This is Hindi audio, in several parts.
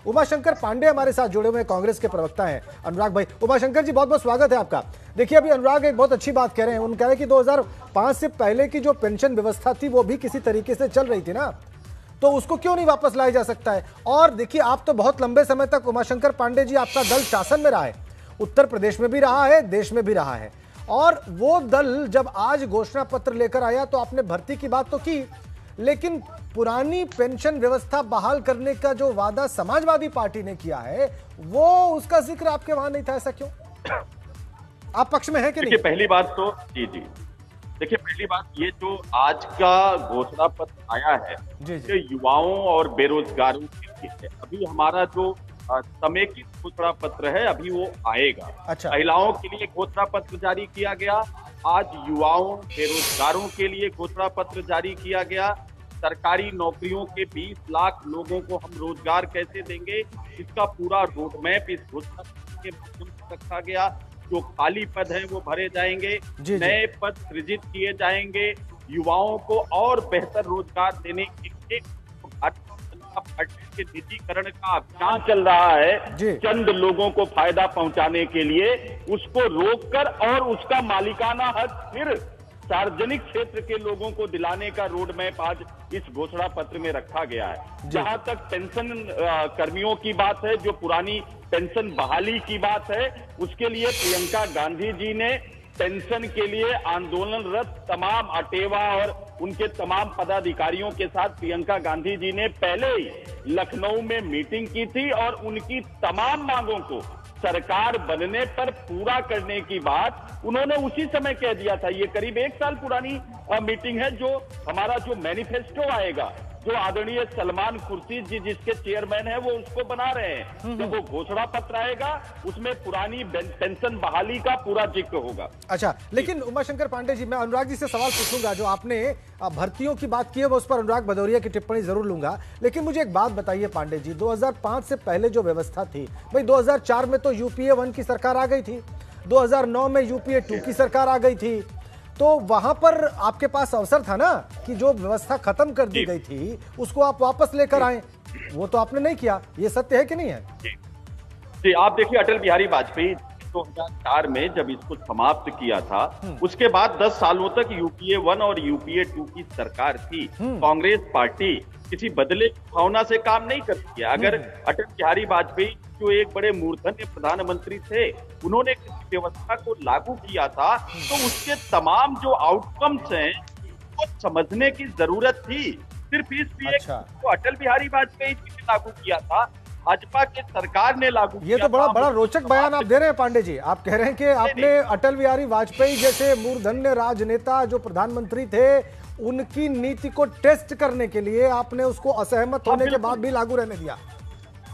उमाशंकर पांडे हमारे साथ जुड़े हुए कांग्रेस के प्रवक्ता हैं अनुराग भाई। उमाशंकर जी, बहुत बहुत स्वागत है आपका। देखिए, अभी अनुराग एक बहुत अच्छी बात कह रहे हैं। उन्होंने कह रहे हैं कि 2005 से पहले की जो पेंशन व्यवस्था थी वो भी किसी तरीके से चल रही थी ना, तो उसको क्यों नहीं वापस लाया जा सकता है। और देखिए, आप तो बहुत लंबे समय तक, उमाशंकर पांडे जी, आपका दल शासन में रहा है, उत्तर प्रदेश में भी रहा है, देश में भी रहा है, और वो दल जब आज घोषणा पत्र लेकर आया तो आपने भर्ती की बात तो की, लेकिन पुरानी पेंशन व्यवस्था बहाल करने का जो वादा समाजवादी पार्टी ने किया है वो उसका जिक्र आपके वहां नहीं था। ऐसा क्यों? आप पक्ष में हैं कि नहीं? पहली बात तो जी, देखिए, पहली बात ये जो आज का घोषणा पत्र आया है कि युवाओं और बेरोजगारों के लिए, अभी हमारा जो समेकित घोषणा पत्र है अभी वो आएगा। अच्छा। महिलाओं के लिए घोषणा पत्र जारी किया गया, आज युवाओं बेरोजगारों के लिए घोषणा पत्र जारी किया गया। सरकारी नौकरियों के 20 लाख लोगों को हम रोजगार कैसे देंगे, इसका पूरा रोड मैप इस घोषणा पत्र के माध्यम से रखा गया। जो खाली पद हैं वो भरे जाएंगे, नए पद सृजित किए जाएंगे, युवाओं को और बेहतर रोजगार देने के लिए भारतीय जनता पार्टी के निजीकरण का अभियान चल रहा है। चंद लोगों को फायदा पहुंचाने के लिए उसको रोककर और उसका मालिकाना हक फिर सार्वजनिक क्षेत्र के लोगों को दिलाने का रोड मैप आज इस घोषणा पत्र में रखा गया है। जहां तक पेंशन कर्मियों की बात है, जो पुरानी पेंशन बहाली की बात है, उसके लिए प्रियंका गांधी जी ने पेंशन के लिए आंदोलनरत तमाम अटेवा और उनके तमाम पदाधिकारियों के साथ प्रियंका गांधी जी ने पहले ही लखनऊ में मीटिंग की थी और उनकी तमाम मांगों को सरकार बनने पर पूरा करने की बात उन्होंने उसी समय कह दिया था। ये करीब 1 साल पुरानी मीटिंग है। जो हमारा जो मैनिफेस्टो आएगा, जो आदरणीय सलमान खुर्शीद जी जिसके चेयरमैन है वो उसको बना रहे हैं, जब वो घोषणा पत्र आएगा उसमें पुरानी पेंशन बहाली का पूरा जिक्र होगा। अच्छा, लेकिन उमाशंकर पांडे जी, मैं अनुराग जी से सवाल पूछूंगा। जो आपने भर्तियों की बात की है वो उस पर अनुराग भदौरिया की टिप्पणी जरूर लूंगा, लेकिन मुझे एक बात बताइए पांडे जी, 2005 से पहले जो व्यवस्था थी भाई, 2004 में तो यूपीए 1 की सरकार आ गई थी, 2009 में यूपीए 2 की सरकार आ गई थी, तो वहां पर आपके पास अवसर था ना कि जो व्यवस्था खत्म कर दी गई थी उसको आप वापस लेकर आए। वो तो आपने नहीं किया, ये सत्य है कि नहीं है? जी, आप देखिए, अटल बिहारी वाजपेयी 2004 में जब इसको समाप्त किया था, उसके बाद 10 सालों तक यूपीए 1 और यूपीए 2 की सरकार थी। कांग्रेस पार्टी किसी बदले की भावना से काम नहीं करती है। अगर अटल बिहारी वाजपेयी जो एक बड़े मूर्धन्य प्रधानमंत्री थे, उन्होंने किसी व्यवस्था को लागू किया था तो उसके तमाम जो आउटकम्स हैं वो समझने की जरूरत थी। सिर्फ इसलिए तो अटल बिहारी वाजपेयी जी ने लागू किया था, भाजपा की सरकार ने लागू किया। ये तो बड़ा रोचक बयान आप दे रहे हैं पांडे जी। आप कह रहे हैं कि आपने अटल बिहारी वाजपेयी जैसे मूर्धन्य राजनेता जो प्रधानमंत्री थे, उनकी नीति को टेस्ट करने के लिए आपने उसको असहमत होने के बाद भी लागू रहने दिया,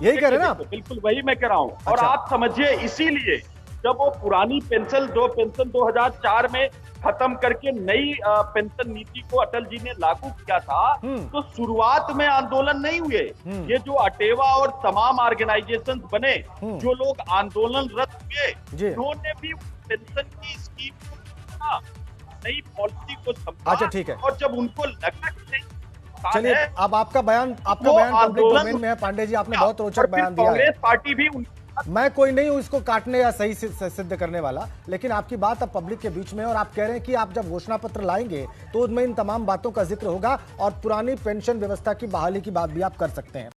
यही कह रहे हैं ना? बिल्कुल वही मैं कह रहा हूँ। और आप समझिए, इसीलिए जब वो पुरानी पेंशन 2004 में खत्म करके नई पेंशन नीति को अटल जी ने लागू किया था, तो शुरुआत में आंदोलन नहीं हुए। ये जो अटेवा और तमाम ऑर्गेनाइजेशंस बने, जो लोग आंदोलनरत हुए, उन्होंने भी पेंशन की स्कीम को, नई पॉलिसी को समझा। अच्छा, ठीक है। और जब उनको लगा कि चलिए, अब आपका बयान पब्लिक डोमेन में है पांडे जी, आपने बहुत रोचक बयान दिया है। कांग्रेस पार्टी भी मैं कोई नहीं हूं इसको काटने या सही सिद्ध करने वाला, लेकिन आपकी बात अब पब्लिक के बीच में, और आप कह रहे हैं कि आप जब घोषणा पत्र लाएंगे तो उसमें इन तमाम बातों का जिक्र होगा और पुरानी पेंशन व्यवस्था की बहाली की बात भी आप कर सकते हैं।